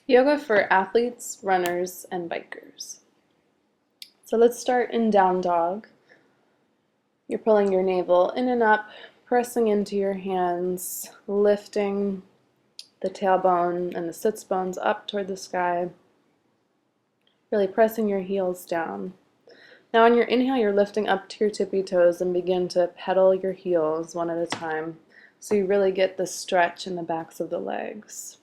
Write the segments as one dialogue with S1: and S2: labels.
S1: Yoga for athletes, runners, and bikers. So let's start in down dog. You're pulling your navel in and up, pressing into your hands, lifting the tailbone and the sits bones up toward the sky, really pressing your heels down. Now on your inhale, you're lifting up to your tippy toes and begin to pedal your heels one at a time so you really get the stretch in the backs of the legs.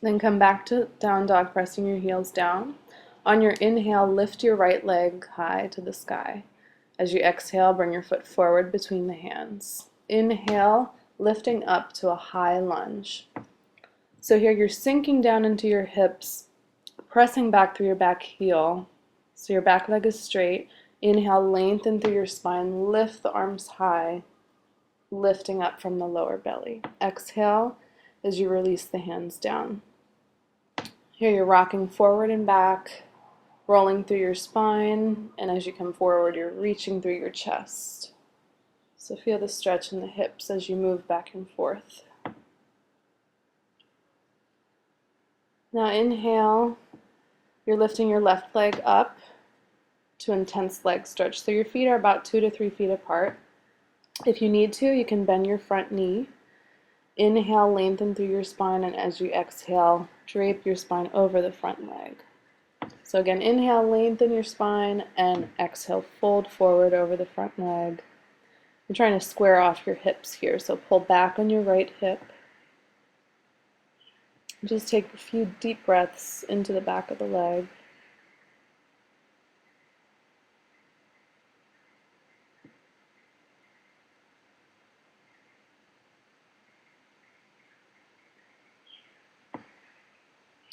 S1: Then come back to down dog, pressing your heels down. On your inhale, lift your right leg high to the sky. As you exhale, bring your foot forward between the hands. Inhale, lifting up to a high lunge. So here you're sinking down into your hips, pressing back through your back heel. So your back leg is straight. Inhale, lengthen through your spine, lift the arms high, lifting up from the lower belly. Exhale as you release the hands down. Here you're rocking forward and back, rolling through your spine, and as you come forward, you're reaching through your chest. So feel the stretch in the hips as you move back and forth. Now inhale, you're lifting your left leg up to intense leg stretch. So your feet are about 2 to 3 feet apart. If you need to, you can bend your front knee. Inhale, lengthen through your spine, and as you exhale, drape your spine over the front leg. So again, inhale, lengthen your spine, and exhale, fold forward over the front leg. You're trying to square off your hips here, so pull back on your right hip. Just take a few deep breaths into the back of the leg.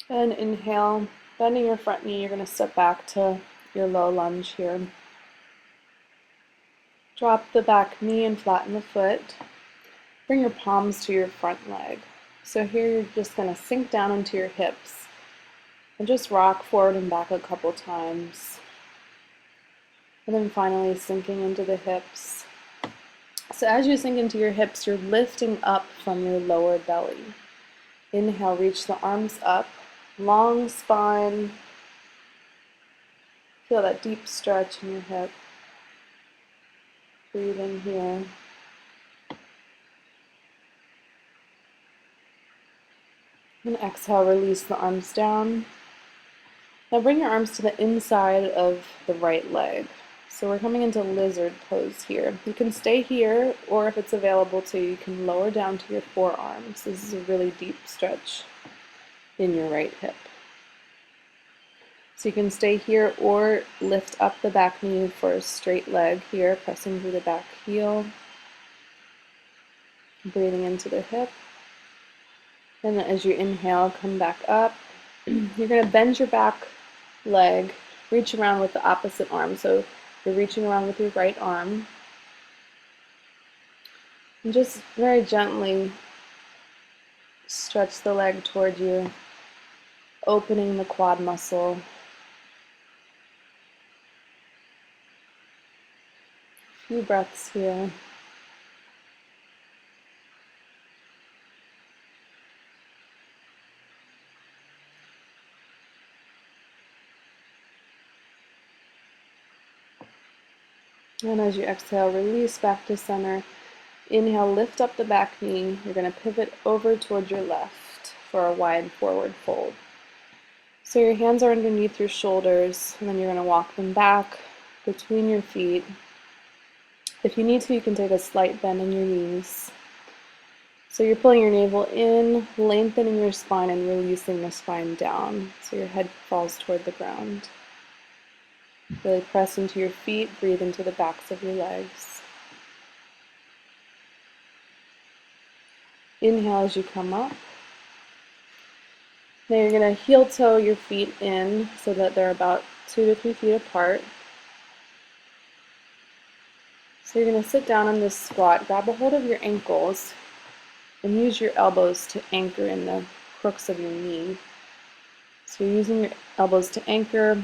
S1: And inhale, bending your front knee, you're going to step back to your low lunge here. Drop the back knee and flatten the foot. Bring your palms to your front leg. So here you're just going to sink down into your hips and just rock forward and back a couple times. And then finally sinking into the hips. So as you sink into your hips, you're lifting up from your lower belly. Inhale, reach the arms up. Long spine. Feel that deep stretch in your hip. Breathe in here. And exhale, release the arms down. Now bring your arms to the inside of the right leg. So we're coming into lizard pose here. You can stay here, or if it's available to you, you can lower down to your forearms. This is a really deep stretch in your right hip. So you can stay here or lift up the back knee for a straight leg here, pressing through the back heel, breathing into the hip. And then as you inhale, come back up. You're going to bend your back leg, reach around with the opposite arm. So you're reaching around with your right arm. And just very gently stretch the leg toward you, opening the quad muscle. A few breaths here. And as you exhale, release back to center. Inhale, lift up the back knee. You're going to pivot over towards your left for a wide forward fold. So your hands are underneath your shoulders, and then you're going to walk them back between your feet. If you need to, you can take a slight bend in your knees. So you're pulling your navel in, lengthening your spine, and releasing the spine down so your head falls toward the ground. Really press into your feet, breathe into the backs of your legs. Inhale as you come up. Now you're going to heel toe your feet in so that they're about 2 to 3 feet apart. So you're going to sit down in this squat, grab a hold of your ankles, and use your elbows to anchor in the crooks of your knee. So you're using your elbows to anchor.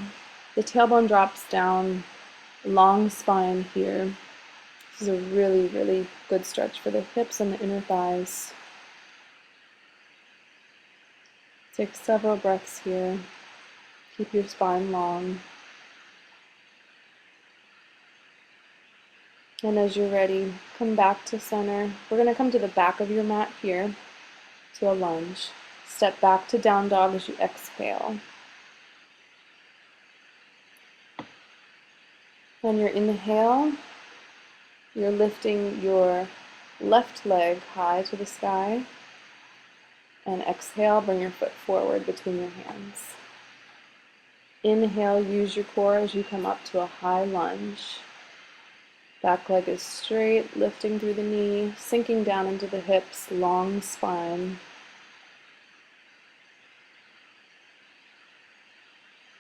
S1: The tailbone drops down, long spine here. This is a really, really good stretch for the hips and the inner thighs. Take several breaths here. Keep your spine long. And as you're ready, come back to center. We're going to come to the back of your mat here to a lunge. Step back to down dog as you exhale. On your inhale, you're lifting your left leg high to the sky. And exhale, bring your foot forward between your hands. Inhale, use your core as you come up to a high lunge. Back leg is straight, lifting through the knee, sinking down into the hips, long spine.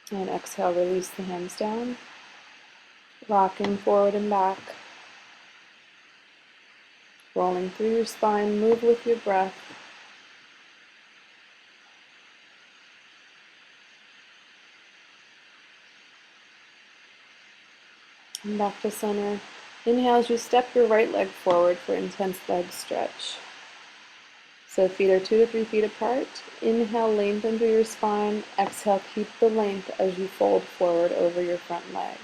S1: And exhale, release the hands down. Rocking forward and back. Rolling through your spine, move with your breath. And back to center. Inhale as you step your right leg forward for intense leg stretch. So feet are 2 to 3 feet apart. Inhale, lengthen through your spine. Exhale, keep the length as you fold forward over your front leg.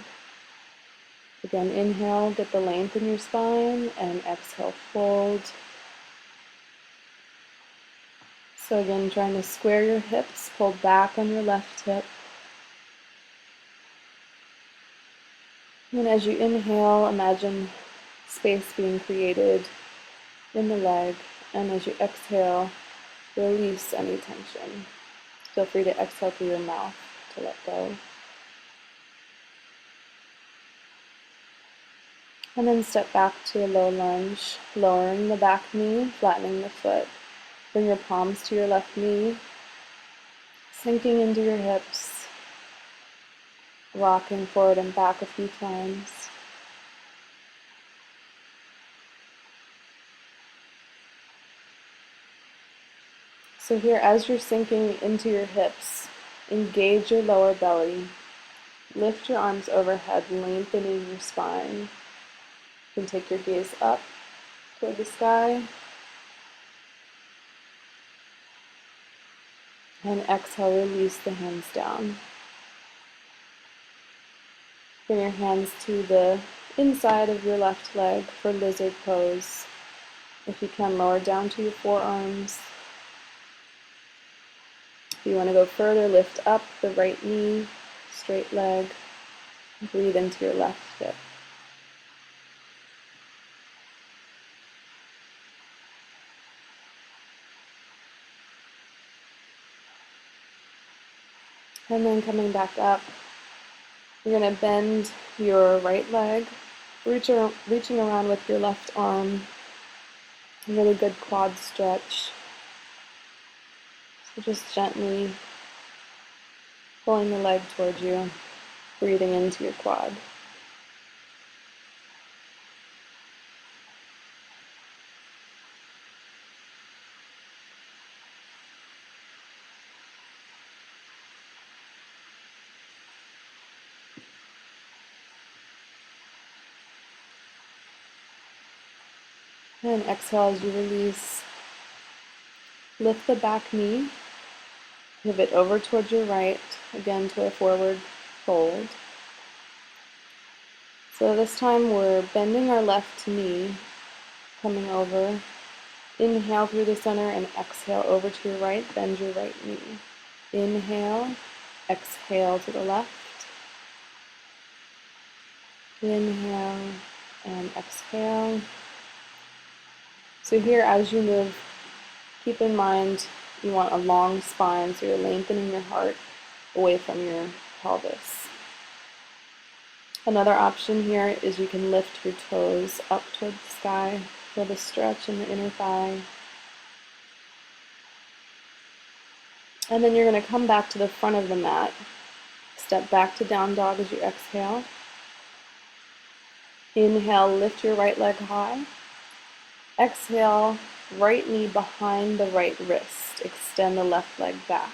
S1: Again, inhale, get the length in your spine, and exhale, fold. So again, trying to square your hips, pull back on your left hip. And as you inhale, imagine space being created in the leg. And as you exhale, release any tension. Feel free to exhale through your mouth to let go. And then step back to a low lunge, lowering the back knee, flattening the foot. Bring your palms to your left knee, sinking into your hips. Rocking forward and back a few times. So here, as you're sinking into your hips, engage your lower belly. Lift your arms overhead, lengthening your spine. You can take your gaze up toward the sky. And exhale, release the hands down. Bring your hands to the inside of your left leg for lizard pose. If you can, lower down to your forearms. If you want to go further, lift up the right knee, straight leg. Breathe into your left hip. And then coming back up, you're going to bend your right leg, reaching around with your left arm. A really good quad stretch. So just gently pulling the leg towards you, breathing into your quad. And exhale as you release. Lift the back knee, pivot over towards your right, again to a forward fold. So this time we're bending our left knee, coming over. Inhale through the center and exhale over to your right, bend your right knee. Inhale, exhale to the left. Inhale and exhale. So here, as you move, keep in mind you want a long spine, so you're lengthening your heart away from your pelvis. Another option here is you can lift your toes up toward the sky, feel the stretch in the inner thigh. And then you're going to come back to the front of the mat. Step back to down dog as you exhale. Inhale, lift your right leg high. Exhale, right knee behind the right wrist. Extend the left leg back.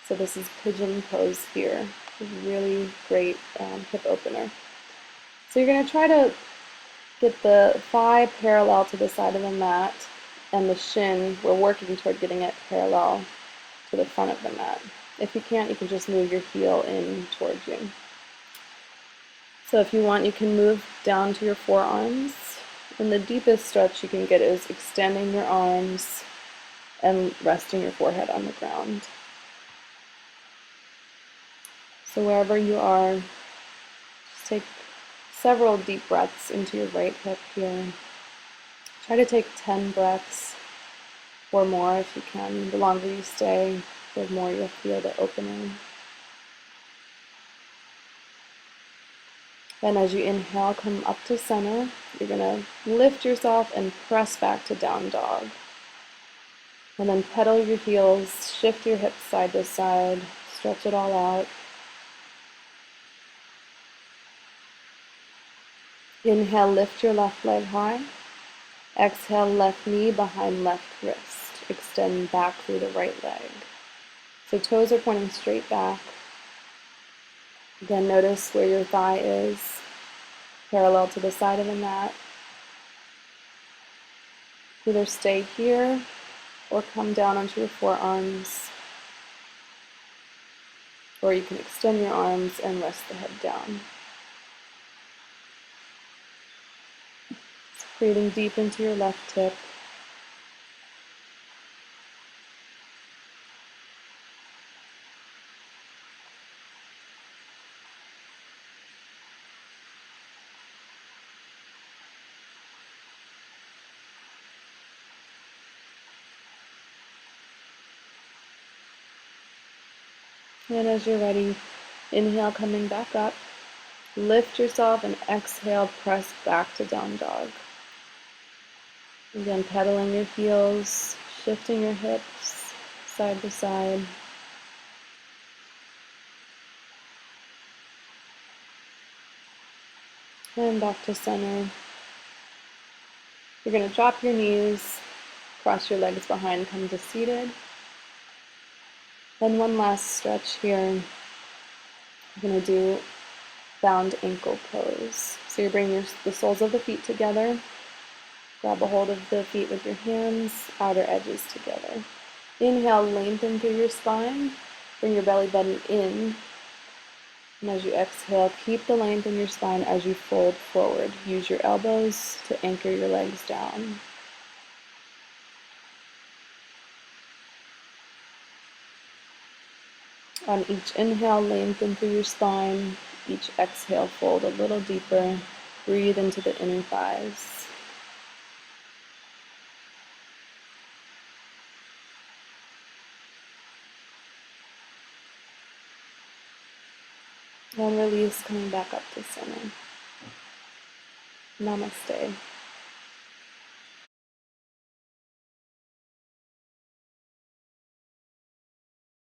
S1: So this is pigeon pose here. Really great hip opener. So you're going to try to Get the thigh parallel to the side of the mat, and the shin, we're working toward getting it parallel to the front of the mat. If you can't, you can just move your heel in towards you. So if you want, you can move down to your forearms. And the deepest stretch you can get is extending your arms and resting your forehead on the ground. So wherever you are, just take several deep breaths into your right hip here. Try to take 10 breaths or more if you can. The longer you stay, the more you'll feel the opening. Then as you inhale, come up to center. You're going to lift yourself and press back to down dog. And then pedal your heels, shift your hips side to side, stretch it all out. Inhale, lift your left leg high. Exhale, left knee behind left wrist. Extend back through the right leg. So toes are pointing straight back. Again, notice where your thigh is, parallel to the side of the mat. Either stay here or come down onto your forearms, or you can extend your arms and rest the head down. Breathing deep into your left hip. And as you're ready, inhale, coming back up. Lift yourself and exhale, press back to down dog. Again, pedaling your heels, shifting your hips side to side. And back to center. You're going to drop your knees, cross your legs behind, come to seated. Then one last stretch here. You're going to do bound ankle pose. So you bring the soles of the feet together, grab a hold of the feet with your hands, outer edges together. Inhale, lengthen through your spine, bring your belly button in, and as you exhale, keep the length in your spine as you fold forward. Use your elbows to anchor your legs down. On each inhale, lengthen through your spine. Each exhale, fold a little deeper. Breathe into the inner thighs. And release, coming back up to center. Namaste.